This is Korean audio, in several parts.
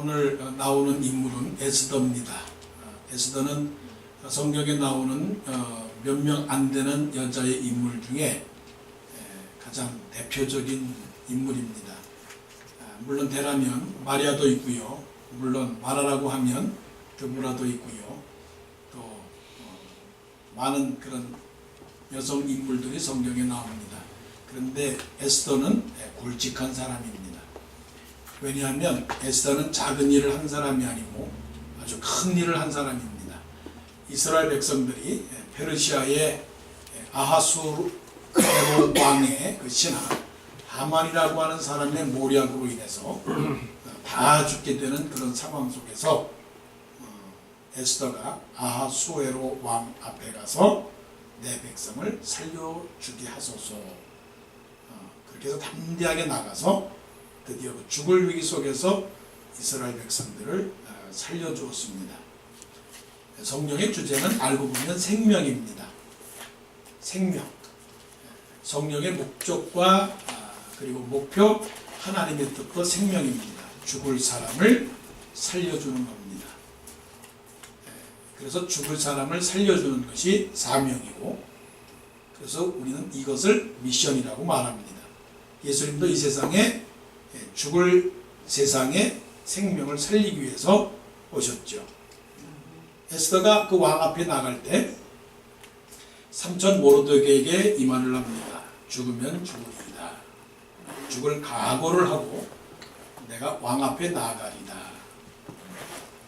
오늘 나오는 인물은 에스더입니다. 에스더는 성경에 나오는 몇 명 안 되는 여자의 인물 중에 가장 대표적인 인물입니다. 물론 대라면 마리아도 있고요. 물론 마라라고 하면 드보라도 있고요. 또 많은 그런 여성 인물들이 성경에 나옵니다. 그런데 에스더는 굵직한 사람입니다. 왜냐하면 에스더는 작은 일을 한 사람이 아니고 아주 큰 일을 한 사람입니다. 이스라엘 백성들이 페르시아의 아하수에로 왕의 그 신하 하만이라고 하는 사람의 모략으로 인해서 다 죽게 되는 그런 상황 속에서 에스더가 아하수에로 왕 앞에 가서 내 백성을 살려주게 하소서, 그렇게 해서 담대하게 나가서 드디어 죽을 위기 속에서 이스라엘 백성들을 살려주었습니다. 성경의 주제는 알고 보면 생명입니다. 생명. 성령의 목적과 그리고 목표, 하나님의 뜻도 생명입니다. 죽을 사람을 살려주는 겁니다. 그래서 죽을 사람을 살려주는 것이 사명이고, 그래서 우리는 이것을 미션이라고 말합니다. 예수님도 이 세상에 죽을 세상의 생명을 살리기 위해서 오셨죠. 에스더가 그 왕 앞에 나갈 때 삼촌 모르드게에게 이 말을 합니다. 죽으면 죽으리이다. 죽을 각오를 하고 내가 왕 앞에 나아가리다.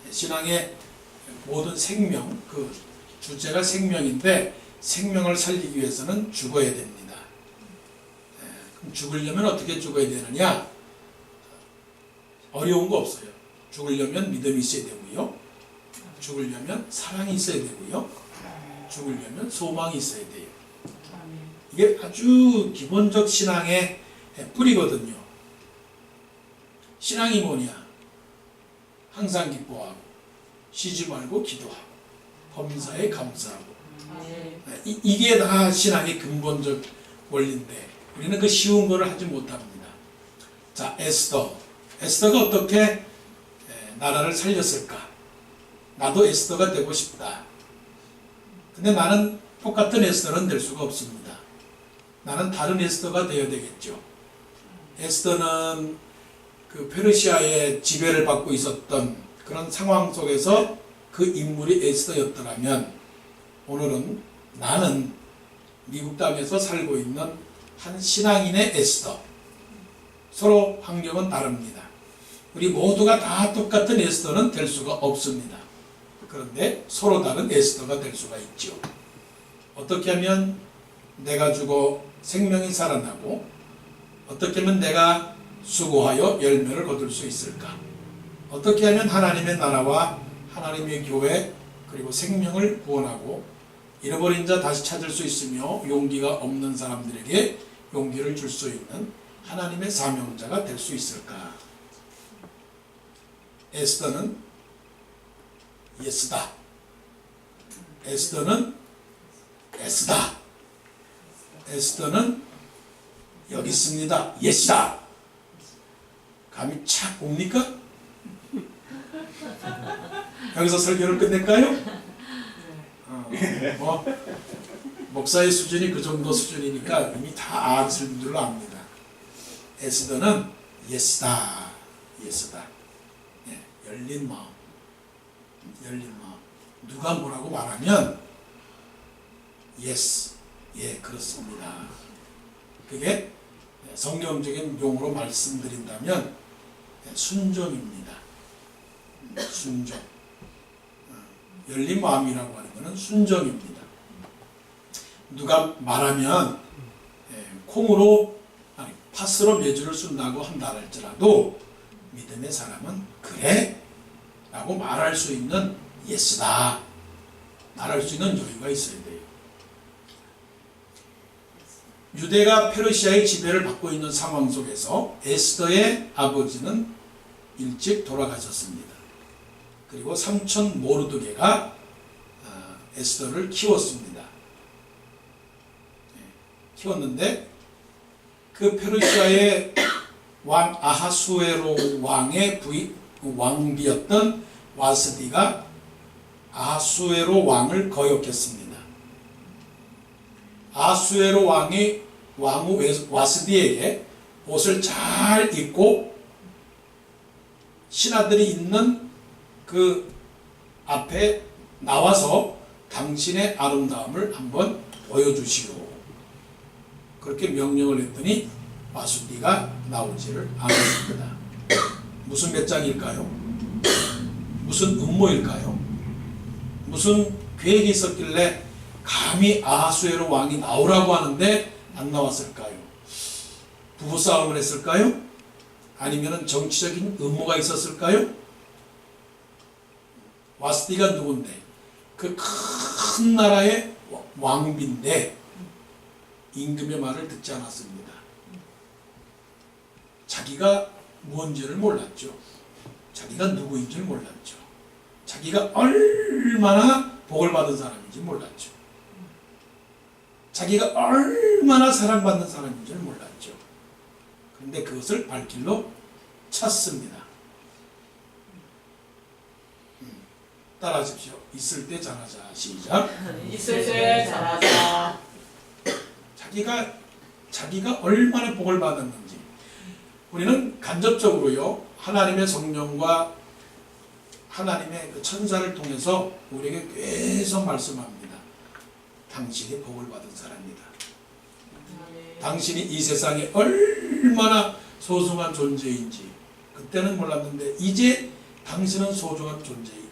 신앙의 모든 생명, 그 주제가 생명인데 생명을 살리기 위해서는 죽어야 됩니다. 그럼 죽으려면 어떻게 죽어야 되느냐? 어려운 거 없어요. 죽으려면 믿음이 있어야 되고요. 죽으려면 사랑이 있어야 되고요. 죽으려면 소망이 있어야 돼요. 이게 아주 기본적 신앙의 뿌리거든요. 신앙이 뭐냐? 항상 기뻐하고 쉬지 말고 기도하고 범사에 감사하고, 이게 다 신앙의 근본적 원리인데 우리는 그 쉬운 거를 하지 못합니다. 자, 에스더가 어떻게 나라를 살렸을까? 나도 에스더가 되고 싶다. 근데 나는 똑같은 에스더는 될 수가 없습니다. 나는 다른 에스더가 되어야 되겠죠. 에스더는 그 페르시아의 지배를 받고 있었던 그런 상황 속에서 그 인물이 에스더였더라면, 오늘은 나는 미국 땅에서 살고 있는 한 신앙인의 에스더. 서로 환경은 다릅니다. 우리 모두가 다 똑같은 에스더는 될 수가 없습니다. 그런데 서로 다른 에스더가 될 수가 있죠. 어떻게 하면 내가 죽어 생명이 살아나고, 어떻게 하면 내가 수고하여 열매를 거둘 수 있을까? 어떻게 하면 하나님의 나라와 하나님의 교회 그리고 생명을 구원하고 잃어버린 자 다시 찾을 수 있으며 용기가 없는 사람들에게 용기를 줄 수 있는 하나님의 사명자가 될 수 있을까? 에스더는 예스다. 에스더는 에스다. 에스더는 여기 있습니다. 예스다. 감이 착 옵니까? 여기서 설교를 끝낼까요? 목사의 수준이 그 정도 수준이니까 이미 다 아실 분들로 압니다. 에스더는 예스다. 예스다. 열린 마음. 열린 마음. 누가 뭐라고 말하면 예스. 예, 그렇습니다. 그게 성경적인 용어로 말씀드린다면 순종입니다. 순종. 열린 마음이라고 하는 것은 순종입니다. 누가 말하면 콩으로, 아니 파스로 메주를 쓴다고 한다 할지라도 믿음의 사람은 그래? 라고 말할 수 있는 예스다. 말할 수 있는 여유가 있어야 돼요. 유대가 페르시아의 지배를 받고 있는 상황 속에서 에스더의 아버지는 일찍 돌아가셨습니다. 그리고 삼촌 모르드게가 에스더를 키웠습니다. 키웠는데 그 페르시아의 왕 아하수에로 왕의 왕비였던 와스디가 아수에로 왕을 거역했습니다. 아수에로 왕이 왕후 와스디에게 옷을 잘 입고 신하들이 있는 그 앞에 나와서 당신의 아름다움을 한번 보여주시오. 그렇게 명령을 했더니 와스디가 나오지를 않았습니다. 무슨 배짱일까요? 무슨 음모일까요? 무슨 계획이 있었길래 감히 아하수에로 왕이 나오라고 하는데 안 나왔을까요? 부부싸움을 했을까요? 아니면 정치적인 음모가 있었을까요? 와스디가 누군데? 그 큰 나라의 왕비인데 임금의 말을 듣지 않았습니다. 자기가 뭔지를 몰랐죠. 자기가 누구인지를 몰랐죠. 자기가 얼마나 복을 받은 사람인지 몰랐죠. 자기가 얼마나 사랑받는 사람인지를 몰랐죠. 그런데 그것을 발길로 찼습니다. 따라하십시오. 있을 때 잘하자. 시작. 있을 때 잘하자. 자기가 얼마나 복을 받았는지 우리는 간접적으로요 하나님의 성령과 하나님의 그 천사를 통해서 우리에게 계속 말씀합니다. 당신이 복을 받은 사람이다. 당신이 이 세상에 얼마나 소중한 존재인지 그때는 몰랐는데 이제 당신은 소중한 존재이다.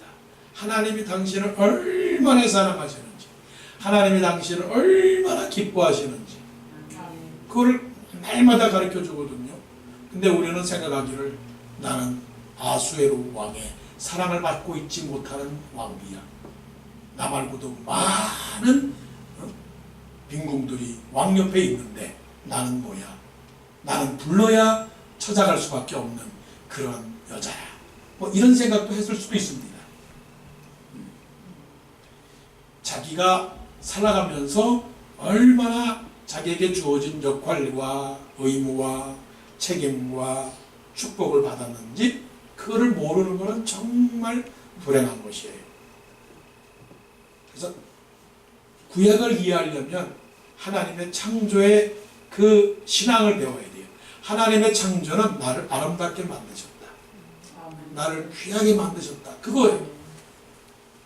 하나님이 당신을 얼마나 사랑하시는지 하나님이 당신을 얼마나 기뻐하시는지 그걸 날마다 가르쳐 주거든요. 근데 우리는 생각하기를 나는 아수에로 왕의 사랑을 받고 있지 못하는 왕비야. 나 말고도 많은 빈궁들이 왕 옆에 있는데 나는 뭐야? 나는 불러야 찾아갈 수밖에 없는 그런 여자야. 뭐 이런 생각도 했을 수도 있습니다. 자기가 살아가면서 얼마나 자기에게 주어진 역할과 의무와 책임과 축복을 받았는지 그거를 모르는 것은 정말 불행한 것이에요. 그래서 구약을 이해하려면 하나님의 창조의 그 신앙을 배워야 돼요. 하나님의 창조는 나를 아름답게 만드셨다. 나를 귀하게 만드셨다. 그거예요.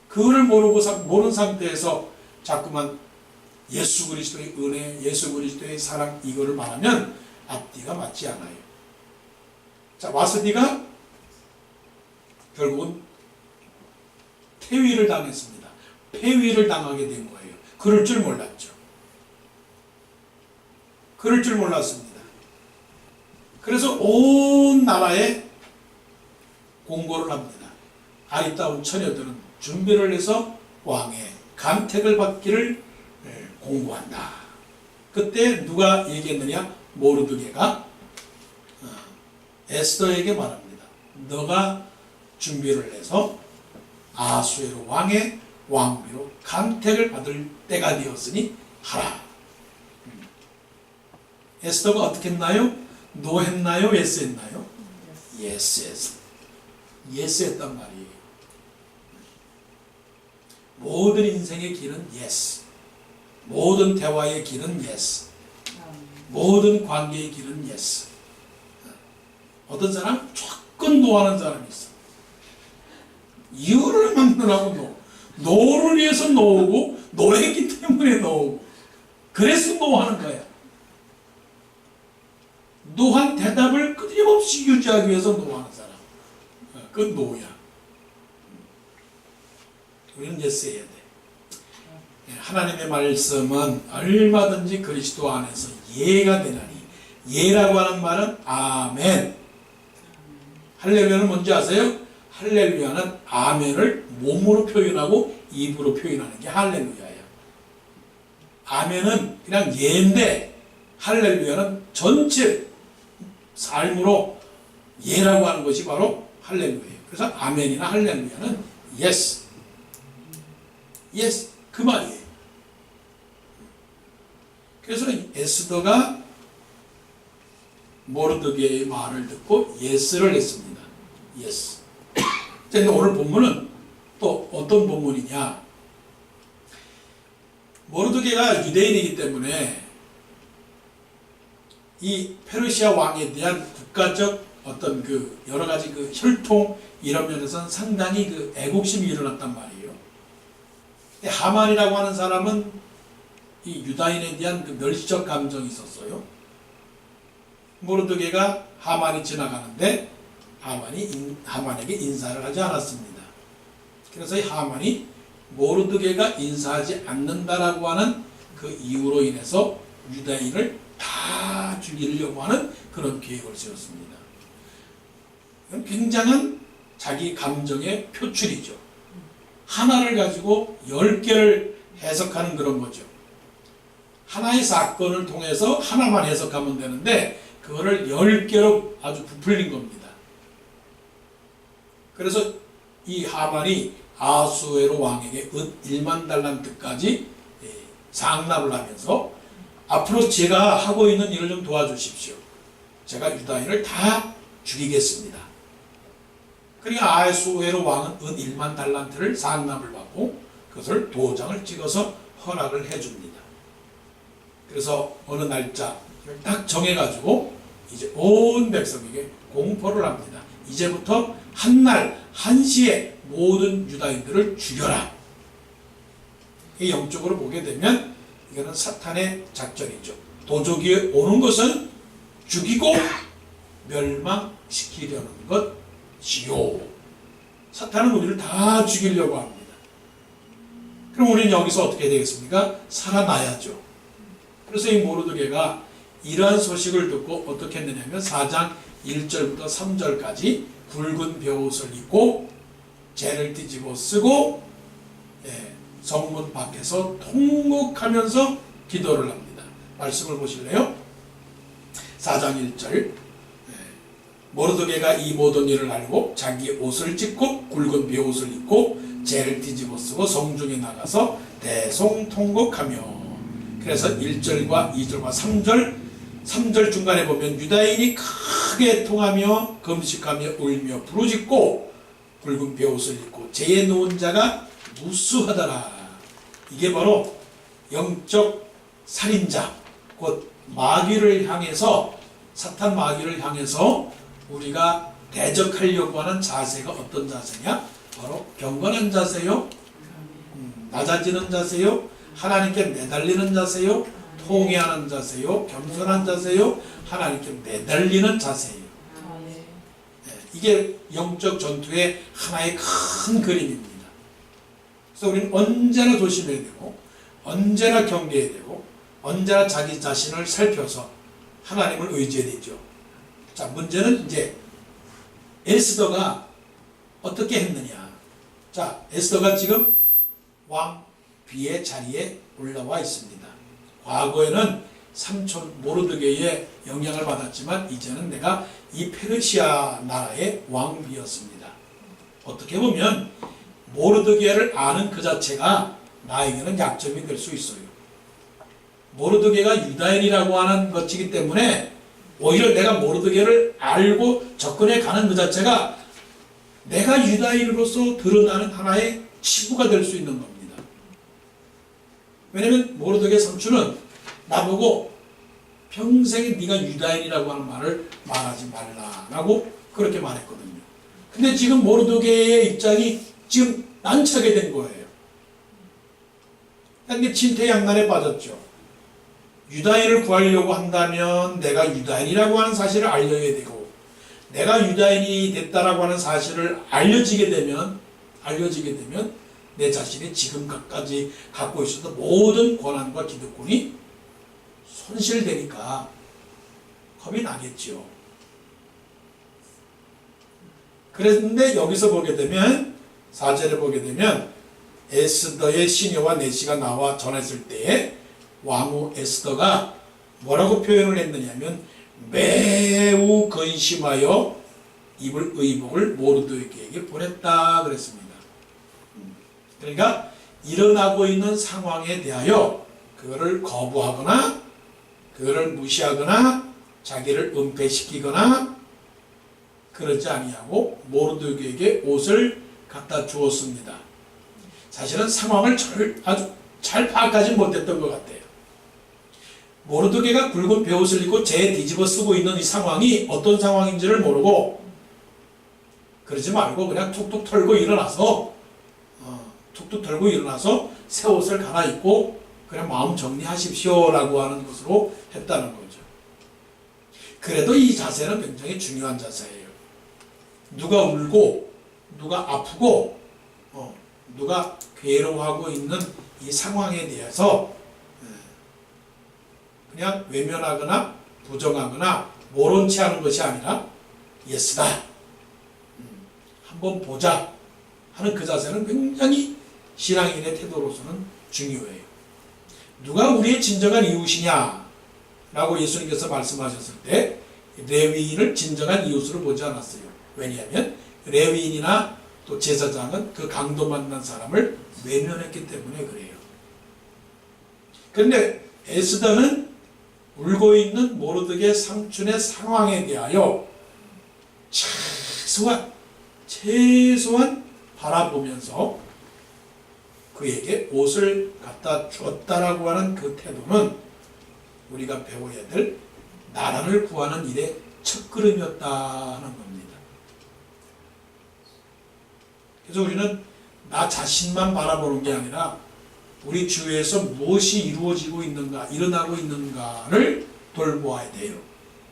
그거를 모르는 상태에서 자꾸만 예수 그리스도의 은혜, 예수 그리스도의 사랑 이거를 말하면 앞뒤가 맞지 않아요. 자, 와스디가 결국은 폐위를 당했습니다. 폐위를 당하게 된 거예요. 그럴 줄 몰랐죠. 그럴 줄 몰랐습니다. 그래서 온 나라에 공고를 합니다. 아리따운 처녀들은 준비를 해서 왕의 간택을 받기를 공고한다. 그때 누가 얘기했느냐? 모르드게가 에스더에게 말합니다. 너가 준비를 해서 아수에로 왕의 왕비로 간택을 받을 때가 되었으니 하라. 에스더가 어떻게 했나요? 노 했나요? 예스 했나요? 예스 했어. 예스 했단 말이에요. 모든 인생의 길은 예스. 모든 대화의 길은 예스. 모든 관계의 길은 예스. 어떤 사람 조금 노하는 사람이 있어. 이유를 만들라고 노를 위해서 노고 노했기 때문에 노고 그래서 노하는 거야. 노한 대답을 끊임없이 유지하기 위해서 노하는 사람. 그건 노야. 우리는 예스 해야 돼. 하나님의 말씀은 얼마든지 그리스도 안에서 예가 되나니 예라고 하는 말은 아멘. 할렐루야는 뭔지 아세요? 할렐루야는 아멘을 몸으로 표현하고 입으로 표현하는 게 할렐루야예요. 아멘은 그냥 예인데 할렐루야는 전체 삶으로 예라고 하는 것이 바로 할렐루야예요. 그래서 아멘이나 할렐루야는 예스. 예스. 그 말이에요. 그래서 에스더가 모르드게의 말을 듣고 예스를 했습니다. 예스. 근데 오늘 본문은 또 어떤 본문이냐? 모르드게가 유대인이기 때문에 이 페르시아 왕에 대한 국가적 어떤 그 여러 가지 그 혈통 이런 면에서는 상당히 그 애국심이 일어났단 말이에요. 근데 하만이라고 하는 사람은 이 유다인에 대한 그 멸시적 감정이 있었어요. 모르드게가 하만이 지나가는데 하만에게 인사를 하지 않았습니다. 그래서 이 하만이 모르드게가 인사하지 않는다라고 하는 그 이유로 인해서 유다인을 다 죽이려고 하는 그런 계획을 세웠습니다. 이건 굉장한 자기 감정의 표출이죠. 하나를 가지고 10개를 해석하는 그런 거죠. 하나의 사건을 통해서 하나만 해석하면 되는데 그거를 10개로 아주 부풀린 겁니다. 그래서 이 하만이 아수에로 왕에게 은 1만 달란트까지 상납을 하면서 앞으로 제가 하고 있는 일을 좀 도와주십시오. 제가 유다인을 다 죽이겠습니다. 그러니까 아수에로 왕은 은 1만 달란트를 상납을 받고 그것을 도장을 찍어서 허락을 해줍니다. 그래서 어느 날짜를 딱 정해가지고 이제 온 백성에게 공포를 합니다. 이제부터 한날 한시에 모든 유다인들을 죽여라. 이 영적으로 보게 되면 이거는 사탄의 작전이죠. 도적이 오는 것은 죽이고 멸망시키려는 것이요. 사탄은 우리를 다 죽이려고 합니다. 그럼 우리는 여기서 어떻게 되겠습니까? 살아나야죠. 그래서 이 모르드게가 이러한 소식을 듣고 어떻게 했느냐면 4장 1절부터 3절까지 굵은 베옷을 입고 재를 뒤집어 쓰고 성문 밖에서 통곡하면서 기도를 합니다. 말씀을 보실래요? 4장 1절 모르드게가 이 모든 일을 알고 자기 옷을 찢고 굵은 베옷을 입고 재를 뒤집어 쓰고 성중에 나가서 대송통곡하며 그래서 1절과 2절과 3절 중간에 보면 유다인이 크게 통하며 금식하며 울며 부르짖고 굵은 베옷을 입고 재에 놓은 자가 무수하더라. 이게 바로 영적 살인자 곧 마귀를 향해서 사탄 마귀를 향해서 우리가 대적하려고 하는 자세가 어떤 자세냐? 바로 경건한 자세요. 낮아지는 자세요. 하나님께 매달리는 자세요. 통회하는 자세요. 겸손한 자세요. 하나님께 매달리는 자세예요. 이게 영적 전투의 하나의 큰 그림입니다. 그래서 우리는 언제나 조심해야 되고 언제나 경계해야 되고 언제나 자기 자신을 살펴서 하나님을 의지해야 되죠. 자, 문제는 이제 에스더가 어떻게 했느냐. 자, 에스더가 지금 왕비의 자리에 올라와 있습니다. 과거에는 삼촌 모르드게의 영향을 받았지만 이제는 내가 이 페르시아 나라의 왕비였습니다. 어떻게 보면 모르드게를 아는 그 자체가 나에게는 약점이 될 수 있어요. 모르드게가 유다인이라고 하는 것이기 때문에 오히려 내가 모르드게를 알고 접근해 가는 그 자체가 내가 유다인으로서 드러나는 하나의 치부가 될 수 있는 겁니다. 왜냐하면 모르드게 삼촌은 나보고 평생에 네가 유다인이라고 하는 말을 말하지 말라라고 그렇게 말했거든요. 근데 지금 모르드게의 입장이 지금 난처하게 된 거예요. 근데 진퇴양난에 빠졌죠. 유다인을 구하려고 한다면 내가 유다인이라고 하는 사실을 알려야 되고 내가 유다인이 됐다라고 하는 사실을 알려지게 되면 내 자신이 지금까지 갖고 있었던 모든 권한과 기득권이 손실되니까 겁이 나겠죠. 그런데 여기서 보게 되면 4절에 보게 되면 에스더의 시녀와 내시가 나와 전했을 때에 왕후 에스더가 뭐라고 표현을 했느냐면 매우 근심하여 입을 의복을 모르드게에게 보냈다 그랬습니다. 그러니까 일어나고 있는 상황에 대하여 그거를 거부하거나 그거를 무시하거나 자기를 은폐시키거나 그러지 아니하고 모르드게에게 옷을 갖다 주었습니다. 사실은 상황을 아주 잘 파악하지 못했던 것 같아요. 모르드게가 굵은 베옷을 입고 뒤집어 쓰고 있는 이 상황이 어떤 상황인지를 모르고 그러지 말고 그냥 툭툭 털고 일어나서 새 옷을 갈아입고 그냥 마음 정리하십시오라고 하는 것으로 했다는 거죠. 그래도 이 자세는 굉장히 중요한 자세예요. 누가 울고 누가 아프고 누가 괴로워하고 있는 이 상황에 대해서 그냥 외면하거나 부정하거나 모른 채 하는 것이 아니라 예스다, 한번 보자 하는 그 자세는 굉장히 신앙인의 태도로서는 중요해요. 누가 우리의 진정한 이웃이냐 라고 예수님께서 말씀하셨을 때 레위인을 진정한 이웃으로 보지 않았어요. 왜냐하면 레위인이나 또 제사장은 그 강도 만난 사람을 외면했기 때문에 그래요. 그런데 에스더는 울고 있는 모르드게 삼촌의 상황에 대하여 최소한 바라보면서 그에게 옷을 갖다 주었다라고 하는 그 태도는 우리가 배워야 될 나라를 구하는 일의 첫걸음이었다는 겁니다. 그래서 우리는 나 자신만 바라보는 게 아니라 우리 주위에서 무엇이 이루어지고 있는가, 일어나고 있는가를 돌보아야 돼요.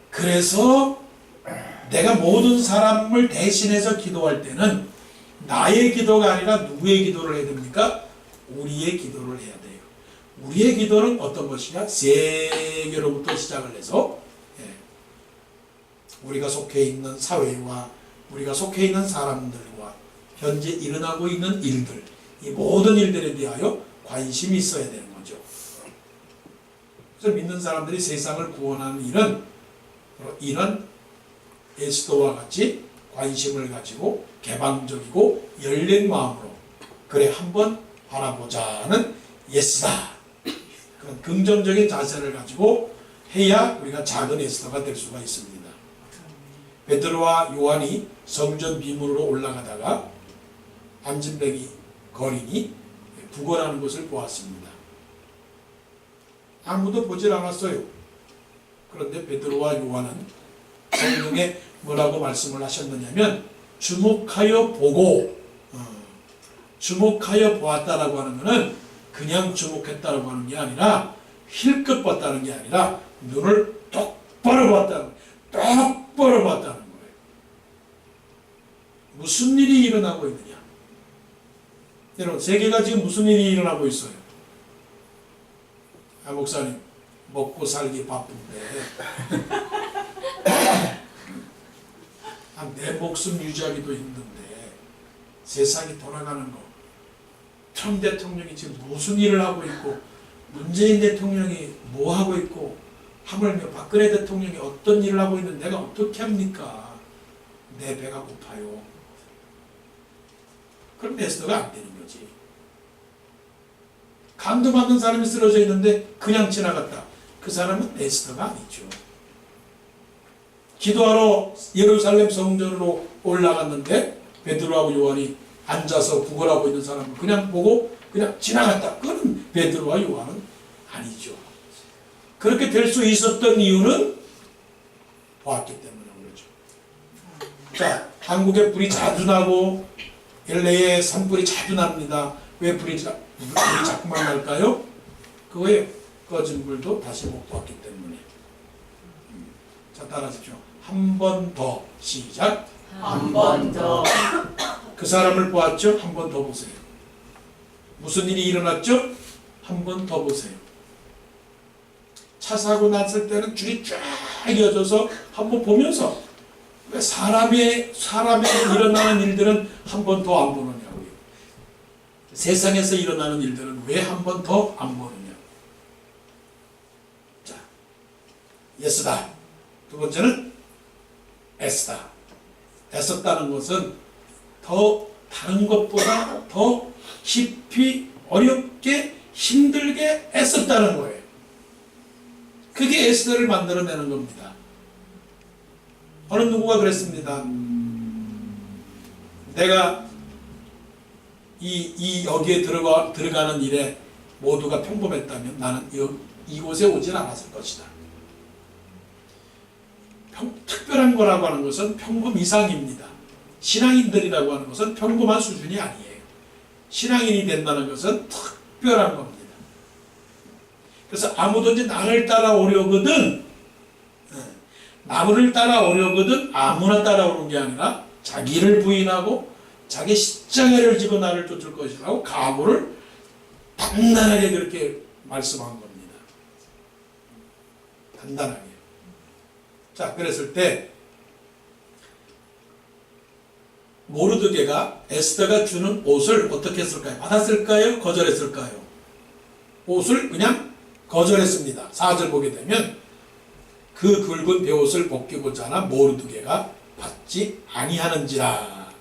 그래서 내가 모든 사람을 대신해서 기도할 때는 나의 기도가 아니라 누구의 기도를 해야 됩니까? 우리의 기도를 해야 돼요. 우리의 기도는 어떤 것이냐? 세계로부터 시작을 해서 우리가 속해 있는 사회와 우리가 속해 있는 사람들과 현재 일어나고 있는 일들, 이 모든 일들에 대하여 관심이 있어야 되는 거죠. 그래서 믿는 사람들이 세상을 구원하는 일은 이런 에스더와 같이 관심을 가지고 개방적이고 열린 마음으로 그래 한번 바라보자는 예스다, 그런 긍정적인 자세를 가지고 해야 우리가 작은 에스더가 될 수가 있습니다. 베드로와 요한이 성전 비문으로 올라가다가 안진뱅이 거린이 부거라는 것을 보았습니다. 아무도 보질 않았어요. 그런데 베드로와 요한은 성경에 뭐라고 말씀을 하셨느냐면 주목하여 보고 주목하여 보았다라고 하는 것은 그냥 주목했다라고 하는 게 아니라 힐끗 봤다는 게 아니라 눈을 똑바로 봤다는 거예요. 무슨 일이 일어나고 있느냐? 여러분, 세계가 지금 무슨 일이 일어나고 있어요? 목사님, 먹고 살기 바쁜데 내 목숨 유지하기도 힘든데 세상이 돌아가는 거, 트럼프 대통령이 지금 무슨 일을 하고 있고 문재인 대통령이 뭐 하고 있고 하물며 박근혜 대통령이 어떤 일을 하고 있는데 내가 어떻게 합니까? 내 배가 고파요. 그럼 에스더가 안 되는 거지. 강도받는 사람이 쓰러져 있는데 그냥 지나갔다. 그 사람은 에스더가 아니죠. 기도하러 예루살렘 성전으로 올라갔는데 베드로하고 요한이 앉아서 구걸하고 있는 사람을 그냥 보고 그냥 지나갔다. 그건 베드로와 요한은 아니죠. 그렇게 될 수 있었던 이유는 보았기 때문에 그렇죠. 자, 한국에 불이 자주 나고 LA에 산불이 자주 납니다. 왜 불이 자꾸만 날까요? 그거에 꺼진 불도 다시 못 봤기 때문에. 자, 따라하십시오. 한 번 더. 시작. 한 번 더. 그 사람을 보았죠? 한 번 더 보세요. 무슨 일이 일어났죠? 한 번 더 보세요. 차 사고 났을 때는 줄이 쫙 이어져서 한 번 보면서 왜 사람의 일어나는 일들은 한 번 더 안 보느냐고요. 세상에서 일어나는 일들은 왜 한 번 더 안 보느냐. 자, 예스다. 두 번째는 애쓰다. 애썼다는 것은 더 다른 것보다 더 깊이 어렵게 힘들게 애썼다는 거예요. 그게 에스더를 만들어내는 겁니다. 어느 누구가 그랬습니다. 내가 여기에 들어가는 일에 모두가 평범했다면 나는 이곳에 오질 않았을 것이다. 특별한 거라고 하는 것은 평범 이상입니다. 신앙인들이라고 하는 것은 평범한 수준이 아니에요. 신앙인이 된다는 것은 특별한 겁니다. 그래서 아무든지 나를 따라오려거든, 나무를 따라오려거든 아무나 따라오는 게 아니라 자기를 부인하고 자기 십자가를 지고 나를 쫓을 것이라고 각오를 단단하게 그렇게 말씀한 겁니다. 단단하게. 자, 그랬을 때 모르드게가 에스더가 주는 옷을 어떻게 했을까요? 받았을까요? 거절했을까요? 옷을 그냥 거절했습니다. 4절 보게 되면 그 굵은 베옷을 벗기고자 하나 모르드게가 받지 아니하는지라.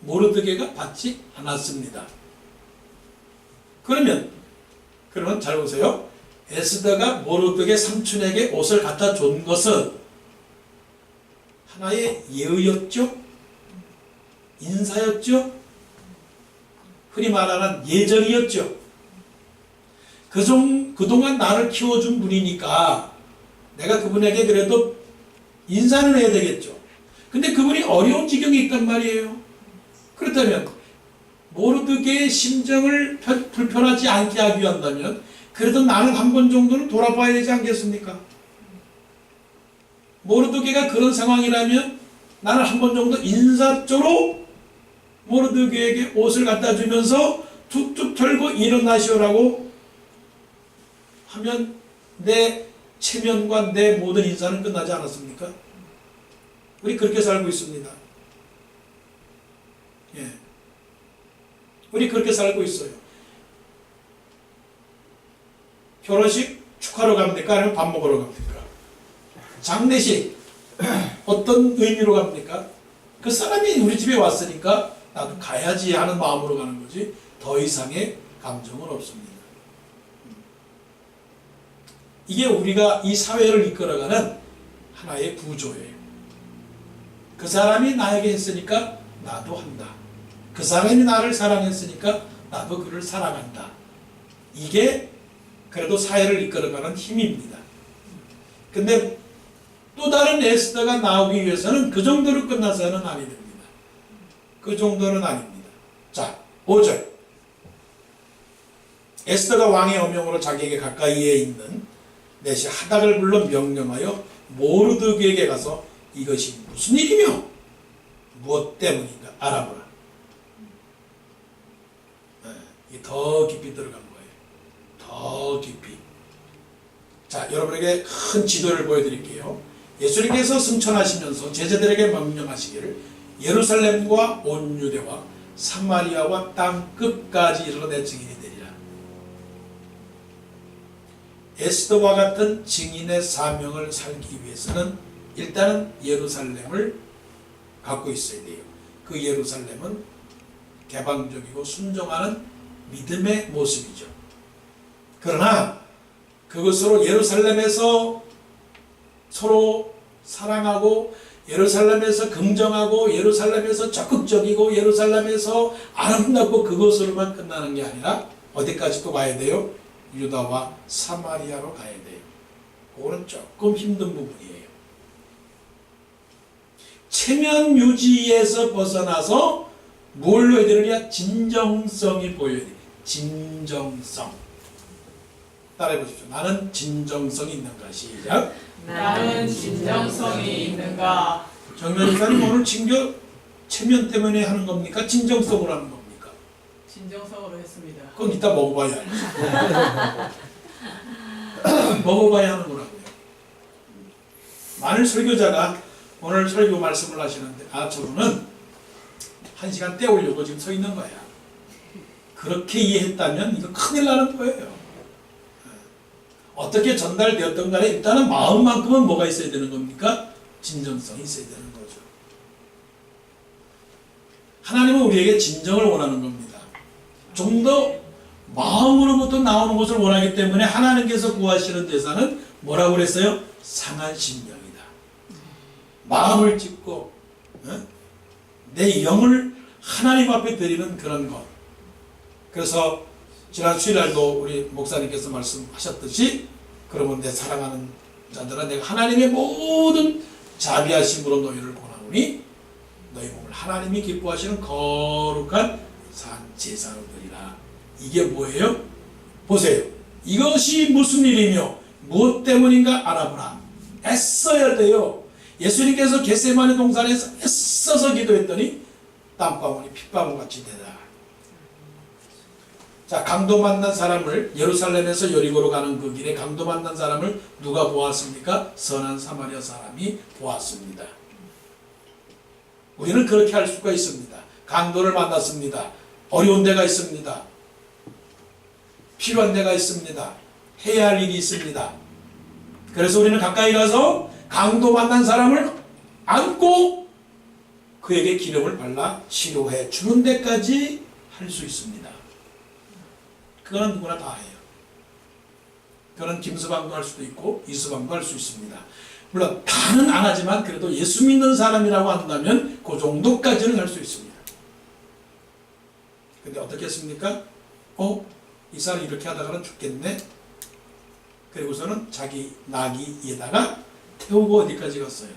모르드게가 받지 않았습니다. 그러면 잘 보세요. 에스더가 모르드게 삼촌에게 옷을 갖다 준 것은 하나의 예의였죠? 인사였죠? 흔히 말하는 예절이었죠? 그동안 나를 키워준 분이니까 내가 그분에게 그래도 인사는 해야 되겠죠. 근데 그분이 어려운 지경에 있단 말이에요. 그렇다면 모르드게의 심정을 불편하지 않게 하기 위한다면 그래도 나는 한 번 정도는 돌아봐야 되지 않겠습니까? 모르드게가 그런 상황이라면 나는 한 번 정도 인사조로 모르드게에게 옷을 갖다 주면서 툭툭 털고 일어나시오라고 하면 내 체면과 내 모든 인사는 끝나지 않았습니까? 우리 그렇게 살고 있습니다. 예. 우리 그렇게 살고 있어요. 결혼식 축하러 갑니까? 아니면 밥 먹으러 갑니까? 장례식 어떤 의미로 갑니까? 그 사람이 우리 집에 왔으니까 나도 가야지 하는 마음으로 가는 거지 더 이상의 감정은 없습니다. 이게 우리가 이 사회를 이끌어가는 하나의 구조예요. 그 사람이 나에게 했으니까 나도 한다. 그 사람이 나를 사랑했으니까 나도 그를 사랑한다. 이게 그래도 사회를 이끌어가는 힘입니다. 근데 또 다른 에스더가 나오기 위해서는 그 정도로 끝나서는 아니 됩니다. 그 정도는 아닙니다. 자, 5절. 에스더가 왕의 어명으로 자기에게 가까이에 있는 내시 하닥을 불러 명령하여 모르드게에게 가서 이것이 무슨 일이며 무엇 때문인가 알아보라. 이게 더 깊이 들어간 거예요. 더 깊이. 자, 여러분에게 큰 지도를 보여드릴게요. 예수님께서 승천하시면서 제자들에게 명령하시기를 예루살렘과 온 유대와 사마리아와 땅 끝까지 이르러 내 증인이 되리라. 에스더와 같은 증인의 사명을 살기 위해서는 일단은 예루살렘을 갖고 있어야 돼요. 그 예루살렘은 개방적이고 순종하는 믿음의 모습이죠. 그러나 그것으로 예루살렘에서 서로 사랑하고 예루살렘에서 긍정하고 예루살렘에서 적극적이고 예루살렘에서 아름답고 그것으로만 끝나는 게 아니라 어디까지 또 가야 돼요? 유다와 사마리아로 가야 돼요. 그거는 조금 힘든 부분이에요. 체면 유지에서 벗어나서 뭘로 해야 되느냐? 진정성이 보여야 돼요. 진정성. 따라해 보십시오. 나는 진정성이 있는가? 시작. 나는 진정성이 있는가? 정면사님 오늘 친교 체면 때문에 하는 겁니까? 진정성으로 하는 겁니까? 진정성으로 했습니다. 그건 이따 먹어봐야 알죠. 먹어봐야 하는 거라고요. 많은 설교자가 오늘 설교 말씀을 하시는데 저분은 1시간 때우려고 지금 서 있는 거야. 그렇게 이해했다면 이거 큰일 나는 거예요. 어떻게 전달되었던 간에 일단은 마음만큼은 뭐가 있어야 되는 겁니까? 진정성이 있어야 되는 거죠. 하나님은 우리에게 진정을 원하는 겁니다. 좀 더 마음으로부터 나오는 것을 원하기 때문에 하나님께서 구하시는 대상은 뭐라고 그랬어요? 상한 심령이다. 마음을 찢고 내 영을 하나님 앞에 드리는 그런 것. 그래서 지난 수요일날도 우리 목사님께서 말씀하셨듯이 그러면 내 사랑하는 자들아 내가 하나님의 모든 자비하심으로 너희를 권하노니 너희 몸을 하나님이 기뻐하시는 거룩한 산 제사로 드리라. 이게 뭐예요? 보세요. 이것이 무슨 일이며 무엇 때문인가 알아보라. 애써야 돼요. 예수님께서 겟세마네 동산에서 애써서 기도했더니 땀방울이 핏방울같이 되다. 자, 강도 만난 사람을 예루살렘에서 여리고로 가는 그 길에 강도 만난 사람을 누가 보았습니까? 선한 사마리아 사람이 보았습니다. 우리는 그렇게 할 수가 있습니다. 강도를 만났습니다. 어려운 데가 있습니다. 필요한 데가 있습니다. 해야 할 일이 있습니다. 그래서 우리는 가까이 가서 강도 만난 사람을 안고 그에게 기름을 발라 치료해 주는 데까지 할 수 있습니다. 그거는 누구나 다 해요. 그거는 김서방도 할 수도 있고 이서방도 할 수 있습니다. 물론 다는 안 하지만 그래도 예수 믿는 사람이라고 한다면 그 정도까지는 할 수 있습니다. 근데 어떻게 했습니까? 이 사람이 이렇게 하다가는 죽겠네. 그리고서는 자기 나귀에다가 태우고 어디까지 갔어요?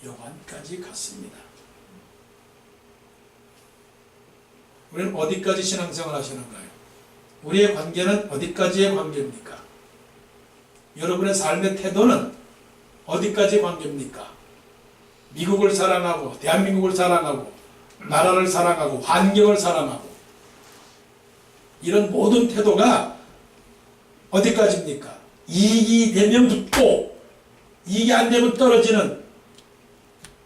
요한까지 갔습니다. 우리는 어디까지 신앙생활 하시는가요? 우리의 관계는 어디까지의 관계입니까? 여러분의 삶의 태도는 어디까지의 관계입니까? 미국을 사랑하고 대한민국을 사랑하고 나라를 사랑하고 환경을 사랑하고 이런 모든 태도가 어디까지입니까? 이익이 되면 붙고 이익이 안 되면 떨어지는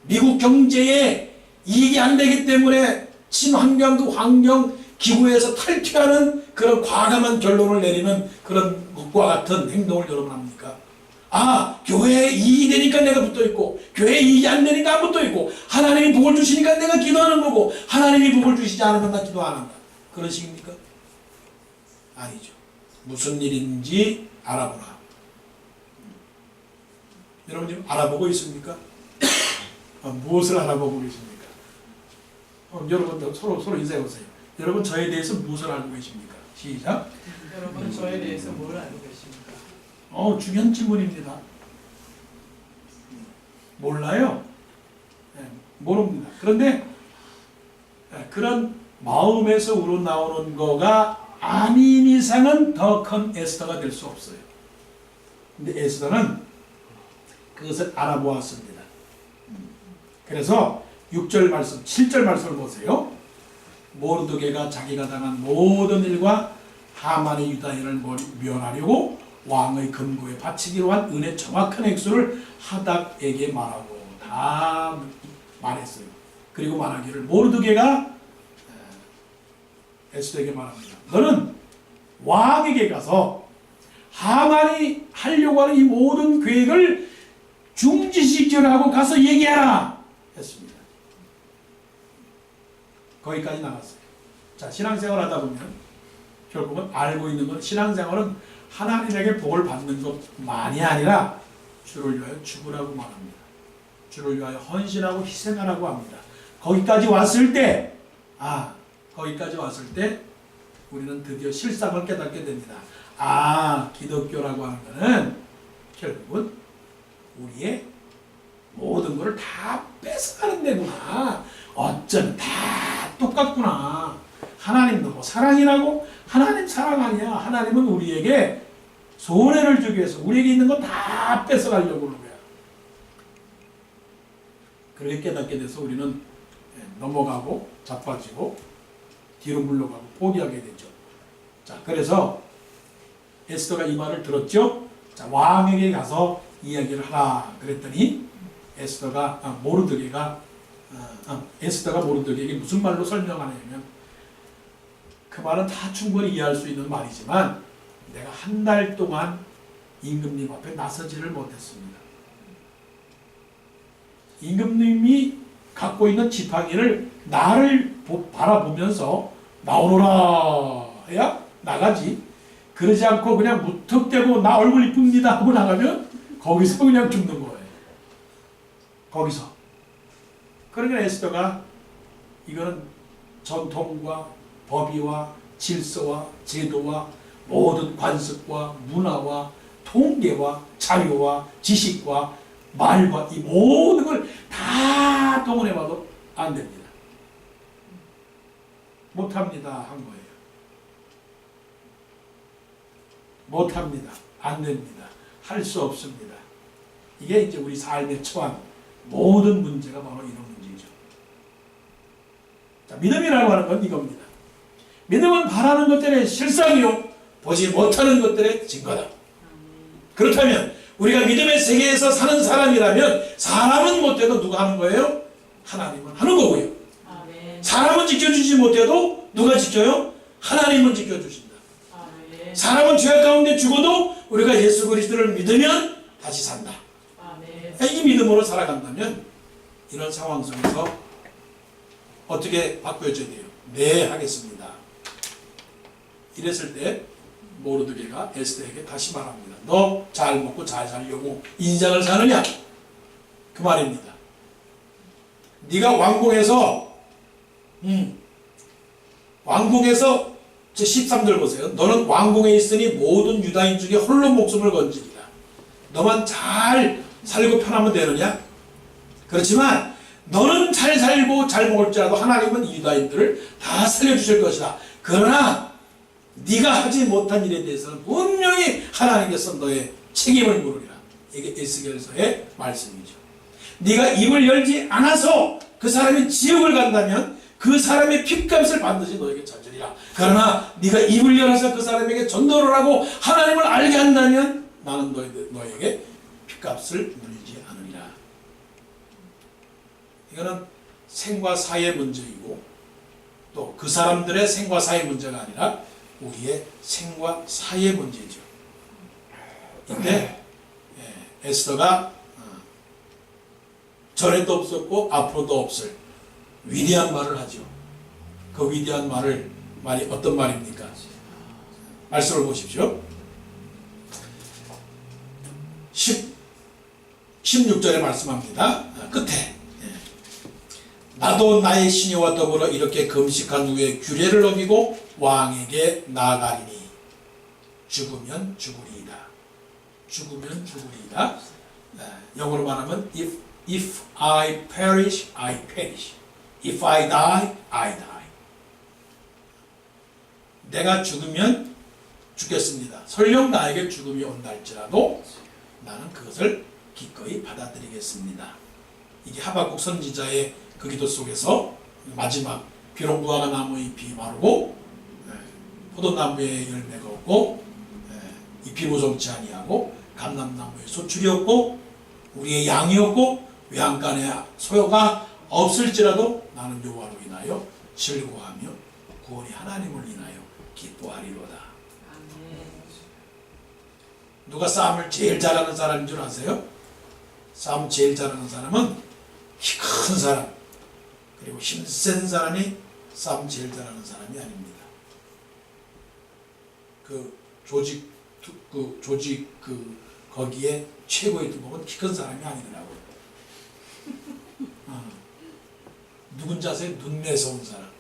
미국 경제에 이익이 안 되기 때문에 친환경도 환경 기구에서 탈퇴하는 그런 과감한 결론을 내리는 그런 것과 같은 행동을 여러분 합니까? 교회에 이익이 되니까 내가 붙어있고 교회에 이익이 안 되니까 안 붙어있고 하나님이 복을 주시니까 내가 기도하는 거고 하나님이 복을 주시지 않으면 나 기도 안 한다. 그런 식입니까? 아니죠. 무슨 일인지 알아보라. 여러분 지금 알아보고 있습니까? 무엇을 알아보고 계십니까? 여러분 서로 인사해 보세요. 여러분 저에 대해서 무엇을 알고 계십니까? 시작. 여러분 저에 대해서 뭘 알고 계십니까? 중요한 질문입니다. 몰라요. 모릅니다. 그런데 그런 마음에서 우러나오는 거가 아닌 이상은 더 큰 에스더가 될 수 없어요. 근데 에스더는 그것을 알아보았습니다. 그래서 6절 말씀, 7절 말씀을 보세요. 모르드게가 자기가 당한 모든 일과 하만의 유다인을 멸하려고 왕의 금고에 바치기로 한 은혜 정확한 액수를 하닥에게 말하고 다 말했어요. 그리고 말하기를 모르드게가 에스더에게 말합니다. 너는 왕에게 가서 하만이 하려고 하는 이 모든 계획을 중지시키라고 가서 얘기하라 했습니다. 거기까지 나갔어요. 자, 신앙생활 하다 보면 결국은 알고 있는 건 신앙생활은 하나님에게 복을 받는 것만이 아니라 주를 위하여 죽으라고 말합니다. 주를 위하여 헌신하고 희생하라고 합니다. 거기까지 왔을 때 우리는 드디어 실상을 깨닫게 됩니다. 기독교라고 하는 것은 결국은 우리의 모든 것을 다 뺏어가는 데구나. 어쩌면 다 똑같구나. 하나님도 뭐 사랑이라고? 하나님 사랑 아니야. 하나님은 우리에게 손해를 주기 위해서 우리에게 있는 거 다 뺏어가려고 그러는 거야. 그렇게 깨닫게 돼서 우리는 넘어가고 자빠지고 뒤로 물러가고 포기하게 되죠. 자, 그래서 에스더가 이 말을 들었죠. 자, 왕에게 가서 이야기를 하라 그랬더니 에스더가 모르드게에게 무슨 말로 설명하냐면 그 말은 다 충분히 이해할 수 있는 말이지만 내가 한 달 동안 임금님 앞에 나서지를 못했습니다. 임금님이 갖고 있는 지팡이를 나를 바라보면서 나오너라 해야 나가지. 그러지 않고 그냥 무턱대고 나 얼굴 이쁩니다 하고 나가면 거기서 그냥 죽는 거예요. 거기서. 그러니까 에스더가 이거는 전통과 법의와 질서와 제도와 모든 관습과 문화와 통계와 자료와 지식과 말과 이 모든 걸 다 동원해봐도 안 됩니다. 못합니다 한 거예요. 못합니다. 안 됩니다. 할 수 없습니다. 이게 이제 우리 삶에 처한 모든 문제가 바로 이런 문제죠. 자, 믿음이라고 하는 건 이겁니다. 믿음은 바라는 것들의 실상이요 보지 못하는 것들의 증거다. 그렇다면 우리가 믿음의 세계에서 사는 사람이라면 사람은 못해도 누가 하는 거예요? 하나님은 하는 거고요. 사람은 지켜주지 못해도 누가 지켜요? 하나님은 지켜주신다. 사람은 죄악 가운데 죽어도 우리가 예수 그리스도를 믿으면 다시 산다. 이 믿음으로 살아간다면 이런 상황 속에서 어떻게 바꿔줘야 돼요? 네, 하겠습니다. 이랬을 때 모르드게가 에스더에게 다시 말합니다. 너 잘 먹고 잘 살려고 인생을 사느냐? 그 말입니다. 네가 왕궁에서 제 13절 보세요. 너는 왕궁에 있으니 모든 유다인 중에 홀로 목숨을 건지리라. 너만 잘 살고 편하면 되느냐? 그렇지만 너는 잘 살고 잘 먹을지라도 하나님은 유다인들을 다 살려주실 것이다. 그러나 네가 하지 못한 일에 대해서는 분명히 하나님께서 너의 책임을 물으리라. 이게 에스겔서의 말씀이죠. 네가 입을 열지 않아서 그 사람이 지옥을 간다면 그 사람의 핏값을 반드시 너에게 찾으리라. 그러나 네가 입을 열어서 그 사람에게 전도를 하고 하나님을 알게 한다면 나는 너에게 핏값을 물리지 않으리라. 이거는 생과 사의 문제이고 또 그 사람들의 생과 사의 문제가 아니라 우리의 생과 사의 문제죠. 이때 에스더가 전에도 없었고 앞으로도 없을 위대한 말을 하죠. 그 위대한 말이 어떤 말입니까? 말씀을 보십시오. 16절에 말씀합니다. 끝에 나도 나의 시녀와 더불어 이렇게 금식한 후에 규례를 어기고 왕에게 나아가리니 죽으면 죽으리이다. 죽으면 죽으리이다. 영어로 말하면 if I perish, I perish. If I die, I die. 내가 죽으면 죽겠습니다. 설령 나에게 죽음이 온다 할지라도 나는 그것을 기꺼이 받아들이겠습니다. 이게 하박국 선지자의 그 기도 속에서 마지막 비록 무화과 나무의 잎이 마르고 포도나무의 열매가 없고 잎이 무성치 아니하고 감람나무의 소출이 없고 우리의 양이 없고 외양간의 소요가 없을지라도 나는 여호와로 인하여 즐거워하며 구원의 하나님을 인하여 기뻐하리로다. 누가 싸움을 제일 잘하는 사람인 줄 아세요? 싸움 제일 잘하는 사람은 키 큰 사람 그리고 힘센 사람이 싸움 제일 잘하는 사람이 아닙니다. 거기에 최고의 두목은 키 큰 사람이 아니더라고요. 누군지 아세요? 눈 매서운 사람.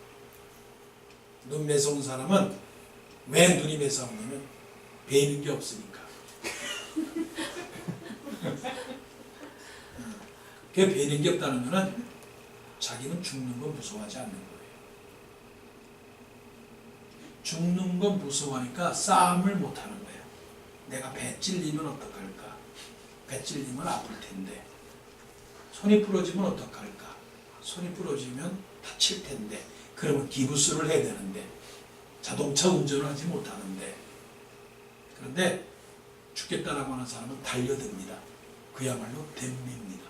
눈 매서운 사람은 왜 눈이 매서우냐면 베이는 게 없으니까. 그게 베이는 게 없다는 거는 자기는 죽는 건 무서워하지 않는 거예요. 죽는 건 무서워하니까 싸움을 못하는 거예요. 내가 배 찔리면 어떡할까? 배 찔리면 아플 텐데. 손이 부러지면 어떡할까? 손이 부러지면 다칠 텐데. 그러면 기부스를 해야 되는데. 자동차 운전을 하지 못하는데. 그런데 죽겠다라고 하는 사람은 달려듭니다. 그야말로 댐비입니다.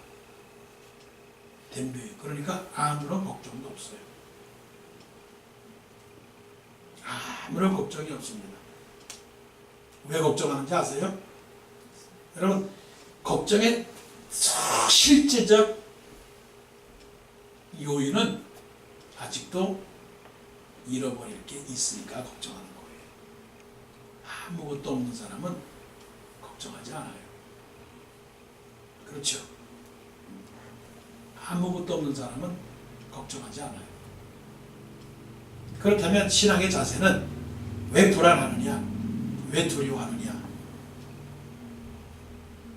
댐비예요. 그러니까 아무런 걱정도 없어요. 아무런 걱정이 없습니다. 왜 걱정하는지 아세요? 여러분, 걱정의 실제적 요인은 아직도 잃어버릴 게 있으니까 걱정하는 거예요. 아무것도 없는 사람은 걱정하지 않아요. 그렇죠? 아무것도 없는 사람은 걱정하지 않아요. 그렇다면 신앙의 자세는 왜 불안하느냐? 왜 두려워하느냐?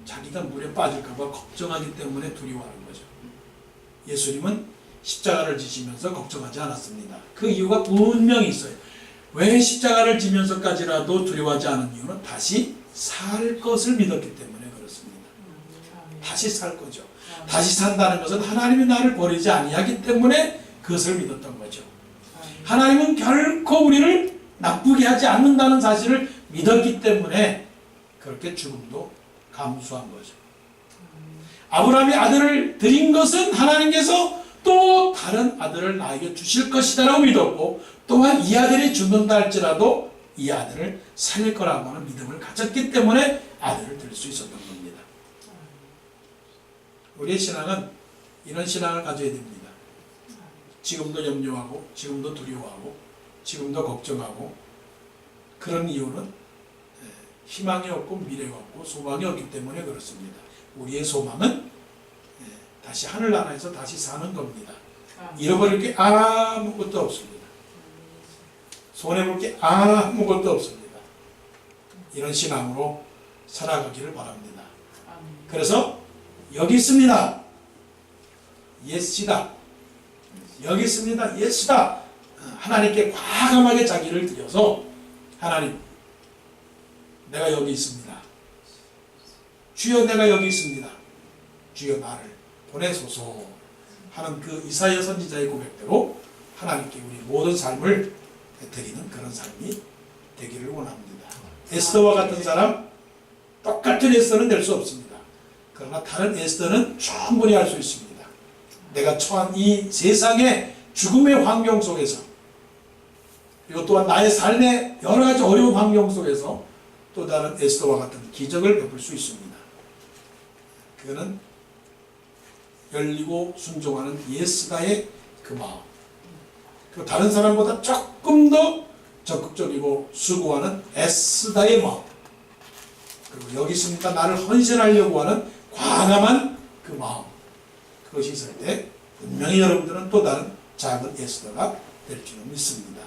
자기가 물에 빠질까봐 걱정하기 때문에 두려워하는 거죠. 예수님은 십자가를 지시면서 걱정하지 않았습니다. 그 이유가 분명히 있어요. 왜 십자가를 지면서까지라도 두려워하지 않은 이유는 다시 살 것을 믿었기 때문에 그렇습니다. 다시 살 거죠. 다시 산다는 것은 하나님이 나를 버리지 아니하기 때문에 그것을 믿었던 거죠. 하나님은 결코 우리를 나쁘게 하지 않는다는 사실을 믿었기 때문에 그렇게 죽음도 감수한 거죠. 아브라함이 아들을 드린 것은 하나님께서 또 다른 아들을 나에게 주실 것이다라고 믿었고, 또한 이 아들이 죽는다 할지라도 이 아들을 살릴 거라고 하는 믿음을 가졌기 때문에 아들을 드릴 수 있었던 겁니다. 우리의 신앙은 이런 신앙을 가져야 됩니다. 지금도 염려하고 지금도 두려워하고 지금도 걱정하고, 그런 이유는 희망이 없고 미래가 없고 소망이 없기 때문에 그렇습니다. 우리의 소망은 다시 하늘나라에서 다시 사는 겁니다. 잃어버릴 게 아무것도 없습니다. 손해볼 게 아무것도 없습니다. 이런 신앙으로 살아가기를 바랍니다. 그래서 여기 있습니다. 예스다. 여기 있습니다. 예스다. 하나님께 과감하게 자기를 드려서, 하나님, 내가 여기 있습니다. 주여, 내가 여기 있습니다. 주여, 나를 보내소서 하는 그 이사야 선지자의 고백대로 하나님께 우리 모든 삶을 드리는 그런 삶이 되기를 원합니다. 에스더와 같은 사람, 똑같은 에스더는 될 수 없습니다. 그러나 다른 에스더는 충분히 할 수 있습니다. 내가 처한 이 세상의 죽음의 환경 속에서, 그리고 또한 나의 삶의 여러 가지 어려운 환경 속에서 또 다른 에스더와 같은 기적을 베풀 수 있습니다. 그거는 열리고 순종하는 예스다의 그 마음, 그리고 다른 사람보다 조금 더 적극적이고 수고하는 에스다의 마음, 그리고 여기 있으니까 나를 헌신하려고 하는 과감한 그 마음, 그것이 있을 때 분명히 여러분들은 또 다른 작은 에스더가 될 줄은 믿습니다.